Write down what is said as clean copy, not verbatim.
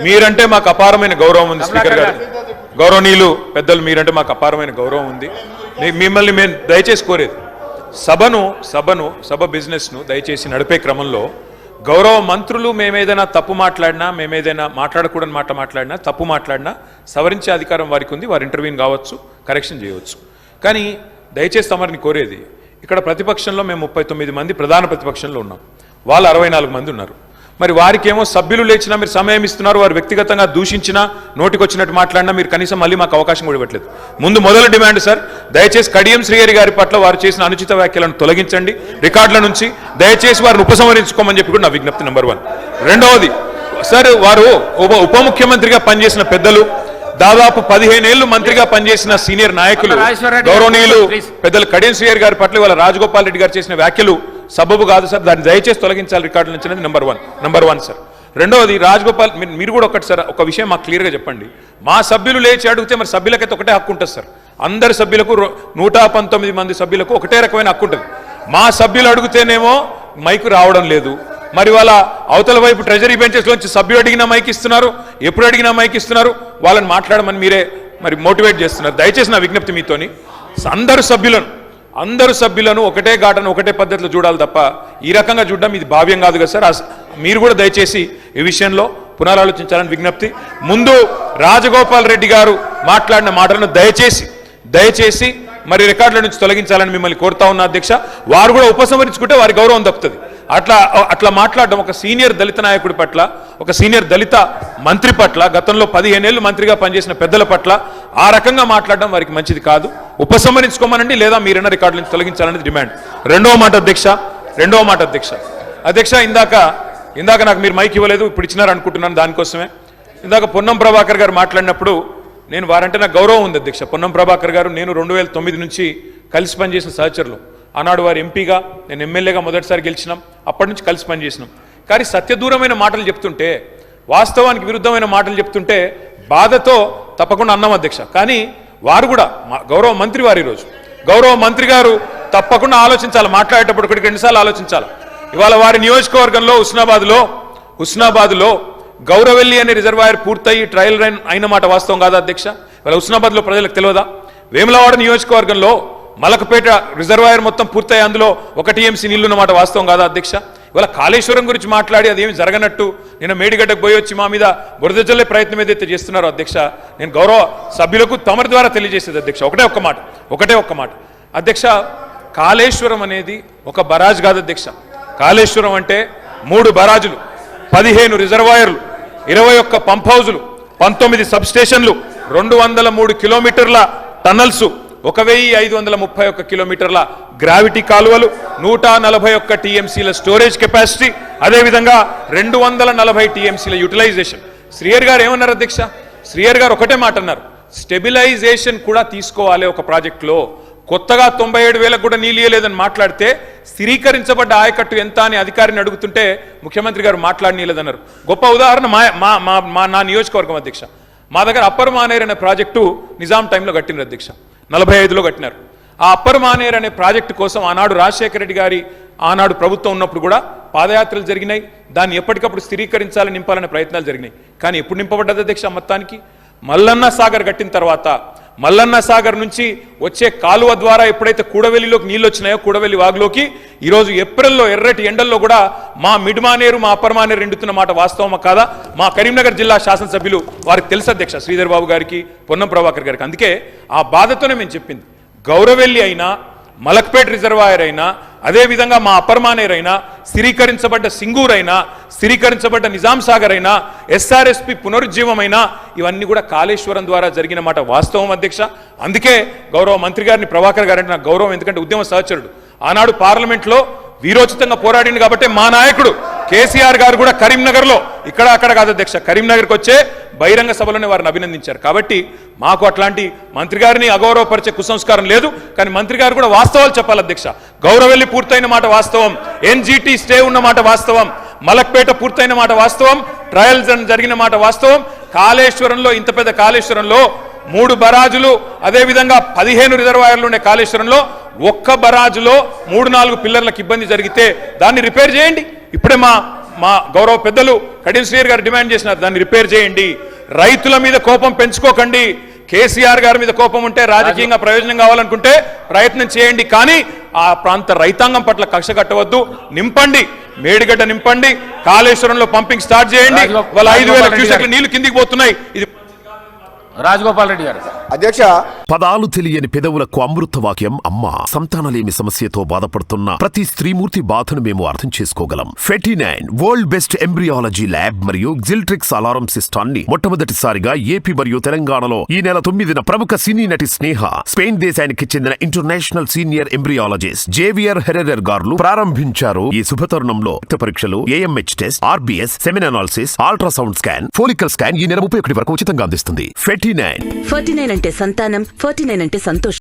మీరంటే మాకు అపారమైన గౌరవం ఉంది స్పీకర్ గారు, గౌరవనీయులు పెద్దలు, మీరంటే మాకు అపారమైన గౌరవం ఉంది. మిమ్మల్ని మేము దయచేసి కోరేది, సభ బిజినెస్ను దయచేసి నడిపే క్రమంలో గౌరవ మంత్రులు మేమేదైనా తప్పు మాట్లాడినా, మేమేదైనా మాట్లాడకూడని మాట మాట్లాడినా, తప్పు మాట్లాడినా సవరించే అధికారం వారికి ఉంది. వారు ఇంటర్వ్యూని కావచ్చు, కరెక్షన్ చేయవచ్చు. కానీ దయచేసి తమరిని కోరేది, ఇక్కడ ప్రతిపక్షంలో మేము 39 మంది ప్రధాన ప్రతిపక్షంలో ఉన్నాం, వాళ్ళు 64 మంది ఉన్నారు. మరి వారికేమో సభ్యులు లేచినా మీరు సమయం ఇస్తున్నారు, వారు వ్యక్తిగతంగా దూషించినా, నోటికొచ్చినట్టు మాట్లాడినా మీరు కనీసం మళ్ళీ మాకు అవకాశం కూడా ఇవ్వట్లేదు. మొదలు డిమాండ్ సార్, దయచేసి కడియం శ్రీహరి గారి పట్ల వారు చేసిన అనుచిత వ్యాఖ్యలను తొలగించండి రికార్డుల నుంచి, దయచేసి వారిని ఉపసంహరించుకోమని చెప్పి కూడా నా విజ్ఞప్తి నెంబర్ 1. రెండవది సార్, వారు ఉప ముఖ్యమంత్రిగా పనిచేసిన పెద్దలు, దాదాపు 15 ఏళ్లు మంత్రిగా పనిచేసిన సీనియర్ నాయకులు, గౌరవనీయులు పెద్దలు కడియం శ్రీహరి గారి పట్ల వాళ్ళ రాజగోపాల్ రెడ్డి గారు చేసిన వ్యాఖ్యలు సబబు కాదు సార్, దాన్ని దయచేసి తొలగించాలి రికార్డుల నుంచి అనేది నెంబర్ వన్ సార్. రెండవది రాజగోపాల్, మీరు కూడా ఒకటి సార్, ఒక విషయం మాకు క్లియర్గా చెప్పండి. మా సభ్యులు లేచి అడిగితే మరి సభ్యులకైతే ఒకటే హక్కు ఉంటుంది సార్, అందరి సభ్యులకు 119 మంది సభ్యులకు ఒకటే రకమైన హక్కు ఉంటుంది. మా సభ్యులు అడిగితేనేమో మైకు రావడం లేదు, మరి వాళ్ళ అవతల వైపు ట్రెజరీ బెంచెస్లోంచి సభ్యులు అడిగినా మైక్ ఇస్తున్నారు, ఎప్పుడు అడిగినా మైక్ ఇస్తున్నారు, వాళ్ళని మాట్లాడమని మీరే మరి మోటివేట్ చేస్తున్నారు. దయచేసి నా విజ్ఞప్తి మీతోని, అందరు సభ్యులను ఒకటే ఘాటను ఒకటే పద్ధతిలో చూడాలి తప్ప ఈ రకంగా చూడడం ఇది భావ్యం కాదు కదా సార్. మీరు కూడా దయచేసి ఈ విషయంలో పునరాలోచించాలని విజ్ఞప్తి. ముందు రాజగోపాల్ రెడ్డి గారు మాట్లాడిన మాటలను దయచేసి మరి రికార్డుల నుంచి తొలగించాలని మిమ్మల్ని కోరుతా ఉన్నా అధ్యక్ష. వారు కూడా ఉపసంహరించుకుంటే వారి గౌరవం దక్కుతుంది. అట్లా మాట్లాడడం ఒక సీనియర్ దళిత నాయకుడి పట్ల, ఒక సీనియర్ దళిత మంత్రి పట్ల, గతంలో 15 ఏళ్లు మంత్రిగా పనిచేసిన పెద్దల పట్ల ఆ రకంగా మాట్లాడడం వారికి మంచిది కాదు. ఉపసంహరించుకోమనండి, లేదా మీరైనా రికార్డుల నుంచి తొలగించాలనేది డిమాండ్. రెండవ మాట అధ్యక్ష, ఇందాక నాకు మీరు మైక్ ఇవ్వలేదు, ఇప్పుడు ఇచ్చినారు అనుకుంటున్నాను. దానికోసమే ఇందాక పొన్నం ప్రభాకర్ గారు మాట్లాడినప్పుడు నేను వారంటే నాకు గౌరవం ఉంది అధ్యక్ష. పొన్నం ప్రభాకర్ గారు నేను 2009 నుంచి కలిసి పనిచేసిన సహచరులు. ఆనాడు వారు ఎంపీగా, నేను ఎమ్మెల్యేగా మొదటిసారి గెలిచినాం, అప్పటి నుంచి కలిసి పనిచేసినాం. కానీ సత్యదూరమైన మాటలు చెప్తుంటే, వాస్తవానికి విరుద్ధమైన మాటలు చెప్తుంటే బాధతో తప్పకుండా అన్నాం అధ్యక్ష. కానీ వారు కూడా గౌరవ మంత్రి వారు, ఈరోజు గౌరవ మంత్రి గారు తప్పకుండా ఆలోచించాలి, మాట్లాడేటప్పుడు ఒకటికి 2 సార్లు ఆలోచించాలి. ఇవాళ వారి నియోజకవర్గంలో హుస్నాబాద్లో గౌరవెల్లి అనే రిజర్వాయర్ పూర్తయి ట్రయల్ రన్ అయిన మాట వాస్తవం కాదా అధ్యక్ష? ఇవాళ హుస్నాబాద్లో ప్రజలకు తెలియదా? వేములవాడ నియోజకవర్గంలో మలకపేట రిజర్వాయర్ మొత్తం పూర్తయి అందులో 1 TMC నీళ్లు ఉన్నమాట వాస్తవం కాదా అధ్యక్ష? ఇవాళ కాళేశ్వరం గురించి మాట్లాడి అదేమి జరగనట్టు నేను మేడిగడ్డకు పోయి వచ్చి మా మీద బురద జల్లే ప్రయత్నం ఏదైతే చేస్తున్నారో అధ్యక్ష, నేను గౌరవ సభ్యులకు తమరి ద్వారా తెలియజేసేది అధ్యక్ష ఒకటే ఒక్క మాట అధ్యక్ష. కాళేశ్వరం అనేది ఒక బరాజ్ కాదు అధ్యక్ష. కాళేశ్వరం అంటే 3 బరాజులు, 15 రిజర్వాయర్లు, 21 పంప్ హౌజులు, 19 సబ్ స్టేషన్లు, 203 కిలోమీటర్ల టన్నల్స్, 1531 కిలోమీటర్ల గ్రావిటీ కాలువలు, 141 TMCల స్టోరేజ్ కెపాసిటీ, అదేవిధంగా 240 TMCల యూటిలైజేషన్. శ్రీహరి గారు ఏమన్నారు అధ్యక్ష? శ్రీహరి గారు ఒకటే మాట అన్నారు, స్టెబిలైజేషన్ కూడా తీసుకోవాలి ఒక ప్రాజెక్టులో. కొత్తగా 97,000 కూడా నీళ్ళు ఇయ్యలేదని మాట్లాడితే స్థిరీకరించబడ్డ ఆయకట్టు ఎంత అని అధికారిని అడుగుతుంటే ముఖ్యమంత్రి గారు మాట్లాడనీయలేదన్నారు. గొప్ప ఉదాహరణ నా నియోజకవర్గం అధ్యక్ష. మా దగ్గర అప్పర్ మానేర్ అనే ప్రాజెక్టు నిజాం టైంలో కట్టినారు అధ్యక్ష, 45లో కట్టినారు. ఆ అప్పర్ మానేర్ అనే ప్రాజెక్టు కోసం ఆనాడు రాజశేఖర రెడ్డి గారి ఆనాడు ప్రభుత్వం ఉన్నప్పుడు కూడా పాదయాత్రలు జరిగినాయి. దాన్ని ఎప్పటికప్పుడు స్థిరీకరించాలని, నింపాలనే ప్రయత్నాలు జరిగినాయి. కానీ ఎప్పుడు నింపబడ్డది అధ్యక్ష? మొత్తానికి మల్లన్న సాగర్ కట్టిన తర్వాత మల్లన్న సాగర్ నుంచి వచ్చే కాలువ ద్వారా ఎప్పుడైతే కూడవెల్లిలోకి నీళ్ళు వచ్చినాయో, కూడవెల్లి వాగులోకి ఈరోజు ఏప్రిల్లో ఎర్రటి ఎండల్లో కూడా మా మిడ్ మానేరు, మా అప్పర్ మానేరు ఎండుతున్న మాట వాస్తవమా కాదా? మా కరీంనగర్ జిల్లా శాసనసభ్యులు వారికి తెలుసు అధ్యక్ష, శ్రీధర్ బాబు గారికి, పొన్నం ప్రభాకర్ గారికి. అందుకే ఆ బాధతోనే మేము చెప్పింది, గౌరవెల్లి అయినా, మలక్పేట్ రిజర్వాయర్ అయినా, అదేవిధంగా మా అప్పర్ మానేర్ అయినా, స్థిరీకరించబడ్డ సింగూర్ అయినా, స్థిరీకరించబడ్డ నిజాం సాగర్ అయినా, SRSP పునరుజ్జీవమైనా, ఇవన్నీ కూడా కాళేశ్వరం ద్వారా జరిగిన మాట వాస్తవం అధ్యక్ష. అందుకే గౌరవ మంత్రి గారిని, ప్రభాకర్ గారంటే నాకు గౌరవం, ఎందుకంటే ఉద్యమ సహచరుడు. ఆనాడు పార్లమెంట్లో వీరోచితంగా పోరాడింది కాబట్టి మా నాయకుడు కేసీఆర్ గారు కూడా కరీంనగర్లో, ఇక్కడ అక్కడ కాదు అధ్యక్ష, కరీంనగర్కి వచ్చే బహిరంగ సభలోనే వారిని అభినందించారు. కాబట్టి మాకు అట్లాంటి మంత్రి గారిని అగౌరవపరిచే కుసంస్కారం లేదు. కానీ మంత్రి గారు కూడా వాస్తవాలు చెప్పాలి అధ్యక్ష. గౌరవెల్లి పూర్తయిన మాట వాస్తవం, NGT స్టే ఉన్న మాట వాస్తవం, మలక్పేట పూర్తయిన మాట వాస్తవం, ట్రయల్స్ జరిగిన మాట వాస్తవం. కాళేశ్వరంలో, ఇంత పెద్ద కాళేశ్వరంలో 3 బరాజులు, అదేవిధంగా 15 రిజర్వాయర్లు ఉండే కాళేశ్వరంలో ఒక్క బరాజులో 3-4 పిల్లర్లకు ఇబ్బంది జరిగితే దాన్ని రిపేర్ చేయండి. ఇప్పుడే మా గౌరవ పెద్దలు కడియం శ్రీహరి గారు డిమాండ్ చేసినారు, దాన్ని రిపేర్ చేయండి. రైతుల మీద కోపం పెంచుకోకండి. కేసీఆర్ గారి మీద కోపం ఉంటే రాజకీయంగా ప్రయోజనం కావాలనుకుంటే ప్రయత్నం చేయండి, కానీ ఆ ప్రాంత రైతాంగం పట్ల కక్ష కట్టవద్దు. నింపండి, మేడిగడ్డ నింపండి, కాళేశ్వరంలో పంపింగ్ స్టార్ట్ చేయండి. వాళ్ళ 5,000 క్యూసెక్ల నీళ్లు కిందికి పోతున్నాయి. ఇది రాజగోపాల్ రెడ్డి గారు. అధ్యక్ష, పదాలు తెలియని పెదవులకు అమృత వాక్యం అమ్మ. సంతానలేమి సమస్యతో బాధపడుతున్న ప్రతి స్త్రీమూర్తి బాధను మేము అర్థం చేసుకోగలం. 49 వరల్డ్ బెస్ట్ ఎంబ్రియాలజీ ల్యాబ్ మరియు జిల్ట్రిక్స్ అలారం సిస్టాన్ని మొట్టమొదటిసారిగా ఏపీ మరియు తెలంగాణలో ఈ నెల 9న ప్రముఖ సినీ నటి స్నేహ, స్పెయిన్ దేశానికి చెందిన international senior embryologist Javier Herrera గారు ప్రారంభించారు. ఈ శుభతరుణంలో రక్త పరీక్షలు, AMH test, RBS, semen analysis, ultrasound scan, follicle scan ఈ నెల 31 వరకు ఉచితంగా అందిస్తుంది. 49 49 అంటే సంతానం, 49 అంటే సంతోషం.